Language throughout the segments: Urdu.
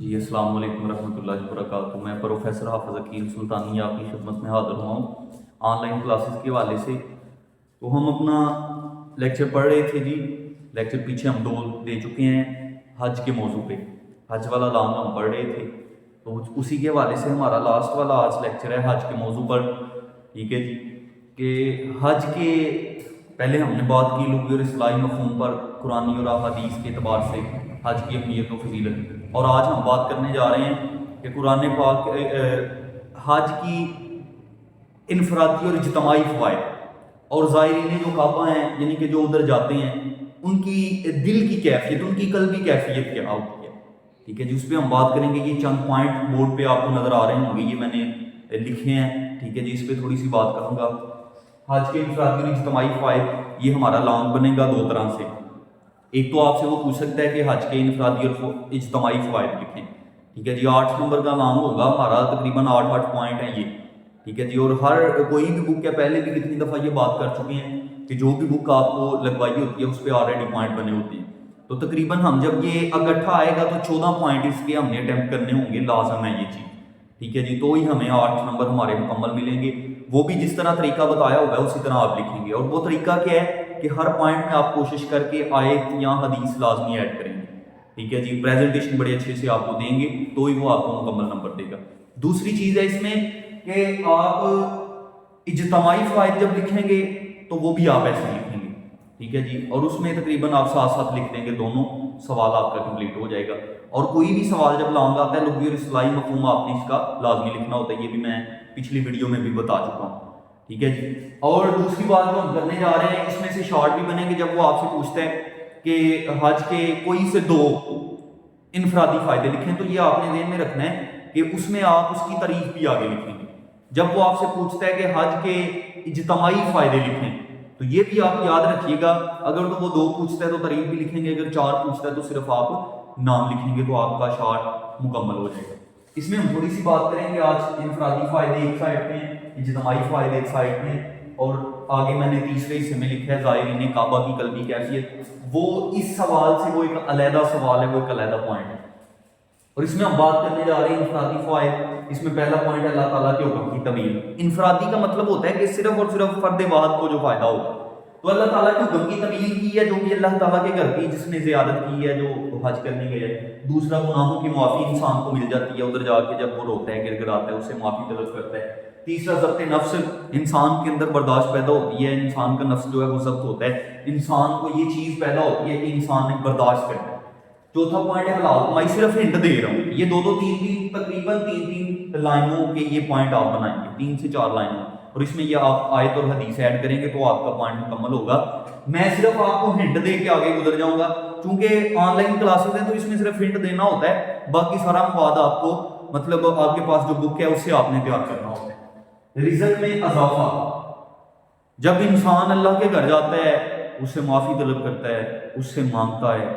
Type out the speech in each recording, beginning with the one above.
جی السلام علیکم ورحمۃ اللہ وبرکاتہ۔ میں پروفیسر حافظ حکیم سلطانی آپ کی خدمت میں حاضر ہوا ہوں آن لائن کلاسز کے حوالے سے۔ تو ہم اپنا لیکچر پڑھ رہے تھے جی، لیکچر پیچھے ہم 2 دے چکے ہیں حج کے موضوع پہ، حج والا لام ہم پڑھ رہے تھے، تو اسی کے حوالے سے ہمارا لاسٹ والا آج لیکچر ہے حج کے موضوع پر، ٹھیک ہے جی۔ کہ حج کے پہلے ہم نے بات کی لغوی اور اصطلاحی مفہوم پر قرآنی اور احادیث کے اعتبار سے حج کی اہمیت و فضیلت، اور آج ہم بات کرنے جا رہے ہیں کہ قرآن پاک حج کی انفرادی اور اجتماعی فوائد اور زائرین جو کعبہ ہیں یعنی کہ جو ادھر جاتے ہیں ان کی دل کی کیفیت، ان کی قلبی کیفیت کیا ہوتی ہے، ٹھیک ہے جی۔ اس پہ ہم بات کریں گے۔ یہ چند پوائنٹ بورڈ پہ آپ کو نظر آ رہے ہوں گے، یہ میں نے لکھے ہیں، ٹھیک ہے جی۔ اس پہ تھوڑی سی بات کروں گا۔ حج کے انفرادی اور اجتماعی فوائد، یہ ہمارا لانگ بنے گا 2 طرح سے۔ ایک تو آپ سے وہ پوچھ سکتا ہے کہ حج کے انفرادی اور اجتماعی فوائد لکھیں، ٹھیک ہے جی۔ 8 نمبر کا نام ہوگا ہمارا، تقریباً 8 پوائنٹ ہیں یہ، ٹھیک ہے جی۔ اور ہر کوئی بھی بک ہے، پہلے بھی کتنی دفعہ یہ بات کر چکے ہیں کہ جو بھی بک آپ کو لگوائی ہوتی ہے اس پہ آلریڈی پوائنٹ بنے ہوتے ہیں، تو تقریباً ہم جب یہ اکٹھا آئے گا تو 14 پوائنٹ اس کے ہم نے اٹیمپٹ کرنے ہوں گے، لازم ہے یہ چیز، ٹھیک ہے جی۔ تو ہی ہمیں 8 نمبر ہمارے مکمل ملیں گے۔ وہ بھی جس طرح طریقہ بتایا ہوگا اسی طرح آپ لکھیں گے، اور وہ طریقہ کیا ہے کہ ہر پوائنٹ میں آپ کوشش کر کے آیت یا حدیث لازمی ایڈ کریں گے، ٹھیک ہے جی۔ پریزنٹیشن بڑے اچھے سے آپ کو دیں گے تو ہی وہ آپ کو مکمل نمبر دے گا۔ دوسری چیز ہے اس میں کہ آپ اجتماعی فوائد جب لکھیں گے تو وہ بھی آپ ایسے لکھیں گے، ٹھیک ہے جی۔ اور اس میں تقریباً آپ ساتھ ساتھ لکھ دیں گے، دونوں سوال آپ کا کمپلیٹ ہو جائے گا۔ اور کوئی بھی سوال جب لانگ آتا ہے لغوی اور اصطلاحی مفہوم آپ نے اس کا لازمی لکھنا ہوتا ہے، یہ بھی میں پچھلی ویڈیو میں بھی بتا چکا ہوں، ٹھیک ہے جی۔ اور دوسری بات جو ہم کرنے جا رہے ہیں، اس میں سے شارٹ بھی بنیں گے جب وہ آپ سے پوچھتا ہے کہ حج کے کوئی سے 2 انفرادی فائدے لکھیں، تو یہ آپ نے ذہن میں رکھنا ہے کہ اس میں آپ اس کی تعریف بھی آگے لکھیں گے۔ جب وہ آپ سے پوچھتا ہے کہ حج کے اجتماعی فائدے لکھیں، تو یہ بھی آپ یاد رکھیے گا، اگر تو وہ 2 پوچھتا ہے تو تعریف بھی لکھیں گے، اگر 4 پوچھتا ہے تو صرف آپ نام لکھیں گے، تو آپ کا شارٹ مکمل ہو جائے گا۔ اس میں ہم تھوڑی سی بات کریں گے آج انفرادی فائدے ایک سائڈ پہ ہیں، اجتماعی فائدے ایک سائڈ پہ ہیں، اور آگے میں نے تیسرے حصے میں لکھا ہے زائرین کعبہ کی قلبی کیفیت۔ وہ اس سوال سے وہ ایک علیحدہ سوال ہے، وہ ایک علیحدہ پوائنٹ ہے، اور اس میں ہم بات کرنے جا رہے ہیں انفرادی فوائد۔ اس میں پہلا پوائنٹ ہے اللہ تعالیٰ کے حکم کی طویل۔ انفرادی کا مطلب ہوتا ہے کہ صرف اور صرف فرد واحد کو جو فائدہ ہوگا، تو اللہ تعالیٰ کے حکم کی طویل کی ہے، جو کہ اللہ تعالیٰ کے گھر کی جس نے زیارت کی ہے، جو حج کرنے گیا ہے۔ دوسرا، گناہوں کی معافی انسان کو مل جاتی ہے، ادھر جا کے جب وہ روتا ہے گر گراتا ہے، اسے معافی طلب کرتا ہے۔ تیسرا، ضبط نفس، انسان کے اندر برداشت پیدا ہوتی ہے، انسان کا نفس جو ہے وہ ضبط ہوتا ہے، انسان کو یہ چیز پیدا ہوتی ہے کہ انسان ایک برداشت کرتا ہے۔ چوتھا پوائنٹ ہے حلال کمائی، صرف ہنٹ دے رہا ہوں، یہ 2-3 تقریباً 3 لائنوں کے یہ پوائنٹ آپ بنائیں گے، 3 سے 4 لائنوں، اور اس میں یہ آپ آیت اور حدیث ایڈ کریں گے تو آپ کا پوائنٹ مکمل ہوگا۔ میں صرف آپ کو ہنٹ دے کے آگے گزر جاؤں گا، چونکہ آن لائن کلاسز ہیں تو اس میں صرف ہنٹ دینا ہوتا ہے، باقی سارا مواد آپ کو مطلب آپ کے پاس جو بک ہے اس سے آپ نے تیار کرنا ہوتا ہے۔ رزق میں اضافہ، جب انسان اللہ کے گھر جاتا ہے، اس سے معافی طلب کرتا ہے، اس سے مانگتا ہے،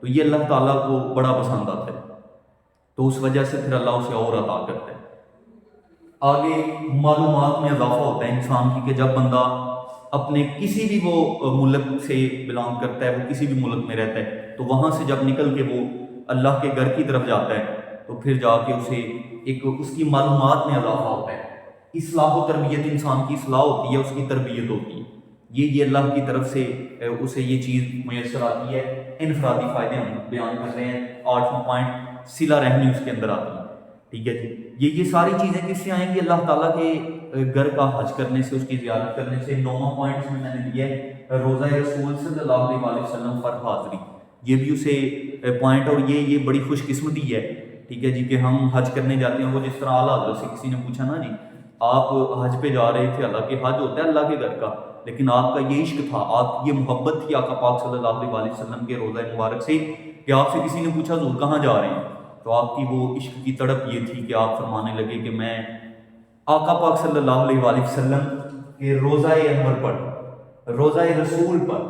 تو یہ اللہ تعالیٰ کو بڑا پسند آتا ہے، تو اس وجہ سے پھر اللہ اسے اور عطا کرتا ہے۔ آگے معلومات میں اضافہ ہوتا ہے انسان کی، کہ جب بندہ اپنے کسی بھی وہ ملک سے بلانگ کرتا ہے، وہ کسی بھی ملک میں رہتا ہے، تو وہاں سے جب نکل کے وہ اللہ کے گھر کی طرف جاتا ہے تو پھر جا کے اسے ایک اس کی معلومات میں اضافہ ہوتا ہے۔ اصلاح و تربیت، انسان کی اصلاح ہوتی ہے، اس کی تربیت ہوتی ہے، یہ اللہ کی طرف سے اسے یہ چیز میسر آتی ہے۔ انفرادی فائدے ہم بیان کر رہے ہیں۔ 8واں پوائنٹ صلہ رحمی اس کے اندر آتی ہے، ٹھیک ہے جی۔ یہ ساری چیزیں کس سے آئیں گی؟ اللہ تعالیٰ کے گھر کا حج کرنے سے، اس کی زیارت کرنے سے۔ 9واں پوائنٹ اس میں نے دیا ہے روزہ رسول صلی اللہ علیہ وسلم پر حاضری، یہ بھی اسے پوائنٹ، اور یہ بڑی خوش قسمتی ہے، ٹھیک ہے جی، کہ ہم حج کرنے جاتے ہیں۔ وہ جس طرح اعلیٰ حضرت سے کسی نے پوچھا نا جی، آپ حج پہ جا رہے تھے، حالانکہ حج ہوتا ہے اللہ کے گھر کا، لیکن آپ کا یہ عشق تھا، آپ یہ محبت تھی آقا پاک صلی اللہ علیہ وسلم کے روضہ مبارک سے، کہ آپ سے کسی نے پوچھا حضور کہاں جا رہے ہیں، تو آپ کی وہ عشق کی تڑپ یہ تھی کہ آپ فرمانے لگے کہ میں آقا پاک صلی اللہ علیہ وسلم کے روضہ انور پر، روضہ رسول پر،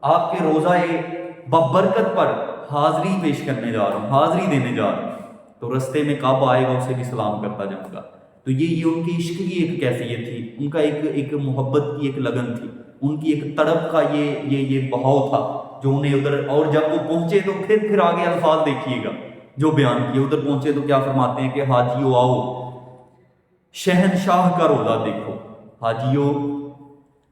آپ کے روضہ ببرکت پر حاضری پیش کرنے جا رہا ہوں، حاضری دینے جا رہا ہوں، تو رستے میں کعبہ آئے گا اسے بھی سلام کرتا جاؤں گا۔ تو یہ ان کی عشق کی ایک کیفیت تھی، ان کا ایک محبت کی ایک لگن تھی، ان کی ایک تڑپ کا یہ بہاؤ تھا جو انہیں ادھر، اور جب وہ پہنچے تو پھر آگے الفاظ دیکھیے گا جو بیان کیا. ادھر پہنچے تو کیا فرماتے ہیں کہ حاجیو آؤ شہنشاہ کا روزہ دیکھو. حاجیو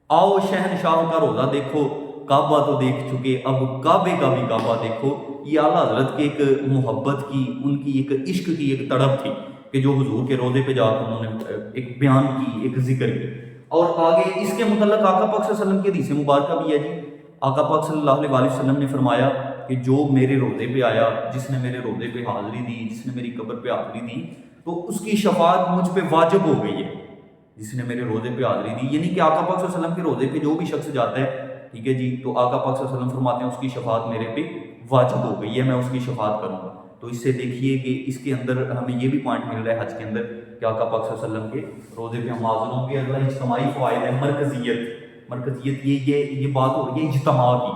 آؤ شہنشاہ کا روزہ دیکھو. کعبہ تو دیکھ چکے, اب کعبے کا بھی کعبہ دیکھو. یہ اعلیٰ حضرت کی ایک محبت کی, ان کی ایک عشق کی ایک تڑپ تھی کہ جو حضور کے روضے پہ جا کر انہوں نے ایک بیان کی, ایک ذکر کی. اور آگے اس کے متعلق آقا پاک صلی اللہ علیہ وسلم کی حدیث مبارکہ بھی ہے جی. آقا پاک صلی اللہ علیہ وسلم نے فرمایا کہ جو میرے روضے پہ آیا, جس نے میرے روضے پہ حاضری دی, جس نے میری قبر پہ حاضری دی, تو اس کی شفاعت مجھ پہ واجب ہو گئی ہے. جس نے میرے روضے پہ حاضری دی, یعنی کہ آقا پاک صلی اللہ علیہ وسلم کے روضے پہ جو بھی شخص جاتا ہے, ٹھیک ہے جی, تو آقا پاک صلی اللہ علیہ وسلم فرماتے ہیں اس کی شفاعت میرے پہ واجب ہو گئی ہے, میں اس کی شفاعت کروں گا. تو اس سے دیکھیے کہ اس کے اندر ہمیں یہ بھی پوائنٹ مل رہا ہے حج کے اندر کہ آقا پاک صلی اللہ علیہ وسلم کے روضے پہ ہم حاضر ہوں گے. اگر اجتماعی فوائد ہے, مرکزیت یہ بات ہو رہی ہے اجتماع کی,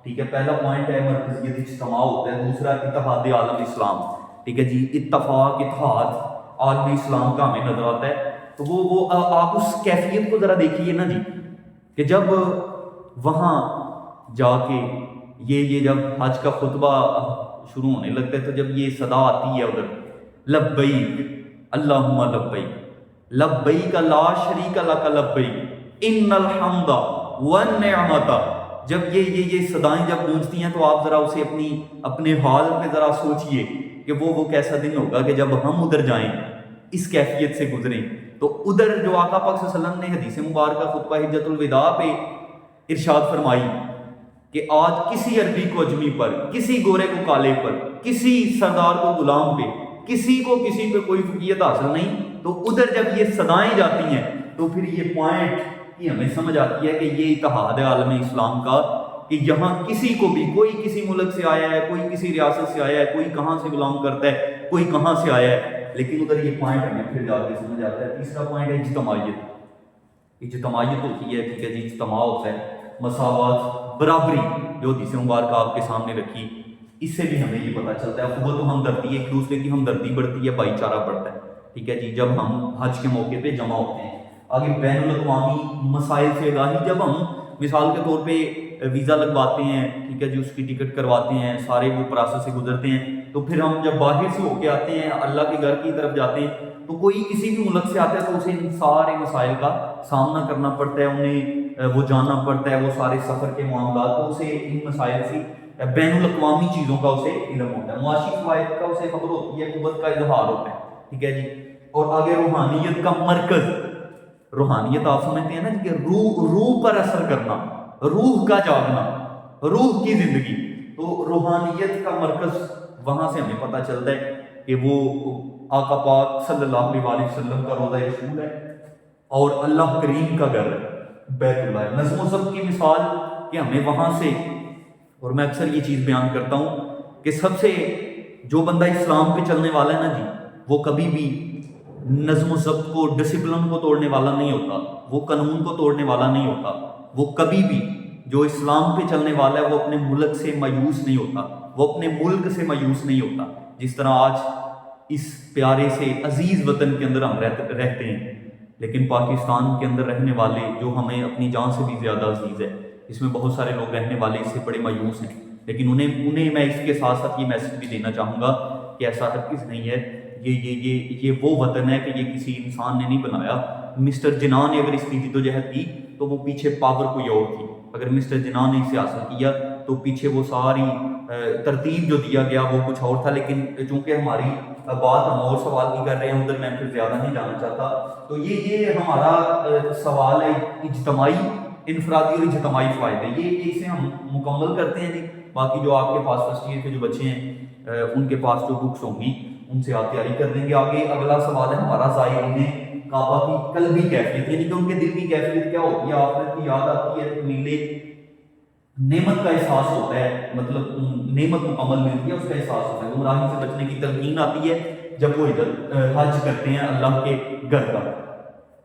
ٹھیک ہے. پہلا پوائنٹ ہے مرکزیت, اجتماع ہوتا ہے. دوسرا اتحاد عالم اسلام, ٹھیک ہے جی, اتفاق اتحاد عالم اسلام کا ہمیں نظر آتا ہے. تو وہ آپ اس کیفیت کو ذرا دیکھیے نا جی, کہ جب وہاں جا کے یہ جب حج کا خطبہ شروع ہونے لگتا ہے, تو جب یہ صدا آتی ہے ادھر, لبیک اللہم لبیک لبیک لا شریک لک لبیک ان الحمد والنعمت, جب یہ صدائیں جب گونجتی ہیں تو آپ ذرا اسے اپنے حال پہ ذرا سوچئے کہ وہ کیسا دن ہوگا کہ جب ہم ادھر جائیں, اس کیفیت سے گزریں. تو ادھر جو آقا پاک صلی اللہ علیہ وسلم نے حدیث مبارکہ خطبہ حجۃ الوداع پہ ارشاد فرمائی کہ آج کسی عربی کو اجمی پر, کسی گورے کو کالے پر, کسی سردار کو غلام پہ, کسی پہ کوئی فقیت حاصل نہیں. تو ادھر جب یہ صدائیں جاتی ہیں تو پھر یہ پوائنٹ کی ہمیں سمجھ آتی ہے کہ یہ اتحاد عالم اسلام کا, کہ یہاں کسی کو بھی, کوئی کسی ملک سے آیا ہے, کوئی کسی ریاست سے آیا ہے, کوئی کہاں سے بلانگ کرتا ہے, کوئی کہاں سے آیا ہے, لیکن ادھر یہ پوائنٹ ہمیں پھر جا کے سمجھ آتا ہے. تیسرا پوائنٹ ہے اجتماعیت ہوتی ہے, ٹھیک ہے جی, اجتماع ہوتا ہے, مساوات, برابری, جو حدیث مبارکہ آپ کے سامنے رکھی, اس سے بھی ہمیں یہ پتہ چلتا ہے قوت و ہمدردی, ایک دوسرے کی ہمدردی بڑھتی ہے, بھائی چارہ بڑھتا ہے, ٹھیک ہے جی, جب ہم حج کے موقع پہ جمع ہوتے ہیں. آگے بین الاقوامی مسائل سے آگاہی, جب ہم مثال کے طور پہ ویزا لگواتے ہیں, ٹھیک ہے جی, اس کی ٹکٹ کرواتے ہیں, سارے وہ پروسیس سے گزرتے ہیں, تو پھر ہم جب باہر سے ہو کے آتے ہیں, اللہ کے گھر کی طرف جاتے ہیں, تو کوئی کسی بھی ملک سے آتا ہے تو اسے ان سارے مسائل کا سامنا کرنا پڑتا ہے, انہیں وہ جاننا پڑتا ہے, وہ سارے سفر کے معاملات, تو اسے ان مسائل سے بین الاقوامی چیزوں کا اسے علم ہوتا ہے, معاشی فوائد کا اسے خبر ہوتی ہے, قوت کا اظہار ہوتا ہے, ٹھیک ہے جی. اور آگے روحانیت کا مرکز, روحانیت آپ سمجھتے ہیں نا کہ روح پر اثر کرنا, روح کا جاگنا, روح کی زندگی, تو روحانیت کا مرکز وہاں سے ہمیں پتہ چلتا ہے کہ وہ آقا پاک صلی اللہ علیہ وسلم کا روضہ رسول ہے اور اللہ کریم کا گھر ہے, بیت اللہ ہے. نظم و ضبط کی مثال کہ ہمیں وہاں سے, اور میں اکثر یہ چیز بیان کرتا ہوں کہ سب سے جو بندہ اسلام پہ چلنے والا ہے نا جی, وہ کبھی بھی نظم و ضبط کو, ڈسپلن کو توڑنے والا نہیں ہوتا, وہ قانون کو توڑنے والا نہیں ہوتا. وہ کبھی بھی جو اسلام پہ چلنے والا ہے وہ اپنے ملک سے مایوس نہیں ہوتا, وہ اپنے ملک سے مایوس نہیں ہوتا. جس طرح آج اس پیارے سے عزیز وطن کے اندر ہم رہتے ہیں, لیکن پاکستان کے اندر رہنے والے جو ہمیں اپنی جان سے بھی زیادہ عزیز ہے, اس میں بہت سارے لوگ رہنے والے اس سے بڑے مایوس ہیں. لیکن انہیں میں اس کے ساتھ ساتھ یہ میسج بھی دینا چاہوں گا کہ ایسا ہرگز نہیں ہے. یہ وہ وطن ہے کہ یہ کسی انسان نے نہیں بنایا. مسٹر جناح نے اگر اس کی جدوجہد کی تو وہ پیچھے پاور کوئی اور تھی. اگر مسٹر جناح نے اسے حاصل کیا تو پیچھے وہ ساری ترتیب جو دیا گیا وہ کچھ اور تھا. لیکن چونکہ ہماری بات ہم اور سوال کی کر رہے ہیں, ادھر میں پھر زیادہ نہیں جانا چاہتا. تو یہ ہمارا سوال ہے اجتماعی, انفرادی اور اجتماعی فائدے, یہ اسے ہم مکمل کرتے ہیں جی. باقی جو آپ کے پاس فرسٹ ایئر کے جو بچے ہیں ان کے پاس جو بکس ہوں گی ان سے آپ تیاری کر دیں گے. آگے اگلا سوال ہے ہمارا زائرین کعبہ کی قلبی کیفیت, یعنی کہ ان کے دل کی کیفیت کیا ہوتی ہے. آخرت کی یاد آتی ہے, تکمیل نعمت کا احساس ہوتا ہے, مطلب نعمت مکمل ملتی ہے اس کا احساس ہوتا ہے. گمراہی سے بچنے کی تلقین آتی ہے جب وہ ادھر حج کرتے ہیں اللہ کے گھر کا.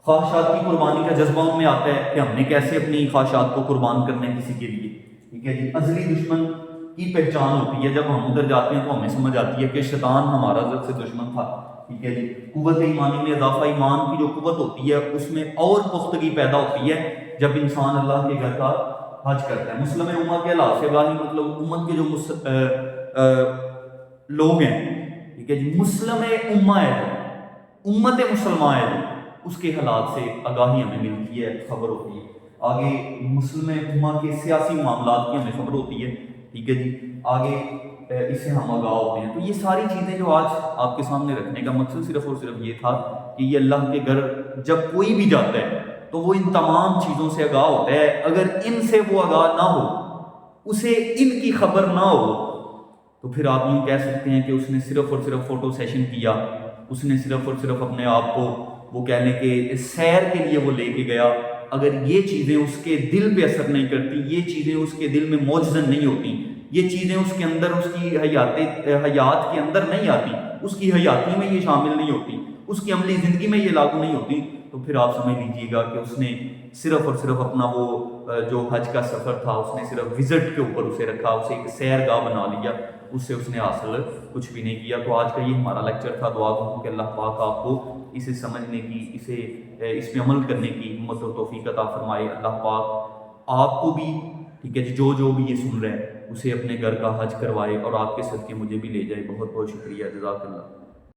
خواہشات کی قربانی کا جذبہ ان میں آتا ہے کہ ہم نے کیسے اپنی خواہشات کو قربان کرنا ہے کسی کے لیے, ٹھیک ہے جی. ازلی دشمن کی پہچان ہوتی ہے, جب ہم ادھر جاتے ہیں تو ہمیں سمجھ آتی ہے کہ شیطان ہمارا ازل سے دشمن تھا, ٹھیک ہے جی. قوت ایمانی میں اضافہ, ایمان کی جو قوت ہوتی ہے اس میں اور پختگی پیدا ہوتی ہے جب انسان اللہ کے گھر کا حج کرتا ہے. مسلم امت کے علاوہ سے باہی, مطلب امت کے جو لوگ ہیں ٹھیک ہے جی، مسلم امہ ہے جو امت مسلمان ہے جو اس کے حالات سے آگاہی ہمیں ملتی ہے، خبر ہوتی ہے. آگے مسلم امہ کے سیاسی معاملات کی ہمیں خبر ہوتی ہے. ٹھیک ہے جی، آگے اس سے ہم آگاہ ہوتے ہیں. تو یہ ساری چیزیں جو آج آپ کے سامنے رکھنے کا مقصد صرف اور صرف یہ تھا کہ یہ اللہ کے گھر جب کوئی بھی جاتا ہے تو وہ ان تمام چیزوں سے آگاہ ہوتا ہے. اگر ان سے وہ آگاہ نہ ہو، اسے ان کی خبر نہ ہو، تو پھر آپ یوں کہہ سکتے ہیں کہ اس نے صرف اور صرف فوٹو سیشن کیا، اس نے صرف اور صرف اپنے آپ کو وہ کہہ لیں کہ سیر کے لیے وہ لے کے گیا. اگر یہ چیزیں اس کے دل پہ اثر نہیں کرتی، یہ چیزیں اس کے دل میں موجزن نہیں ہوتی، یہ چیزیں اس کے اندر، اس کی حیات کے اندر نہیں آتی، اس کی حیاتی میں یہ شامل نہیں ہوتی، اس کی عملی زندگی میں یہ لاگو نہیں ہوتی، تو پھر آپ سمجھ لیجیے گا کہ اس نے صرف اور صرف اپنا وہ جو حج کا سفر تھا اس نے صرف وزٹ کے اوپر اسے رکھا، اسے ایک سیر گاہ بنا لیا، اس سے اس نے حاصل کچھ بھی نہیں کیا. تو آج کا یہ ہمارا لیکچر تھا. دعا کروں کہ اللہ پاک آپ کو اسے سمجھنے کی، اسے اس پہ عمل کرنے کی ہمت و توفیق عطا فرمائے. اللہ پاک آپ کو بھی، ٹھیک ہے جی، جو بھی یہ سن رہے ہیں اسے اپنے گھر کا حج کروائے اور آپ کے صدقے مجھے بھی لے جائے. بہت بہت شکریہ. جزاک اللہ.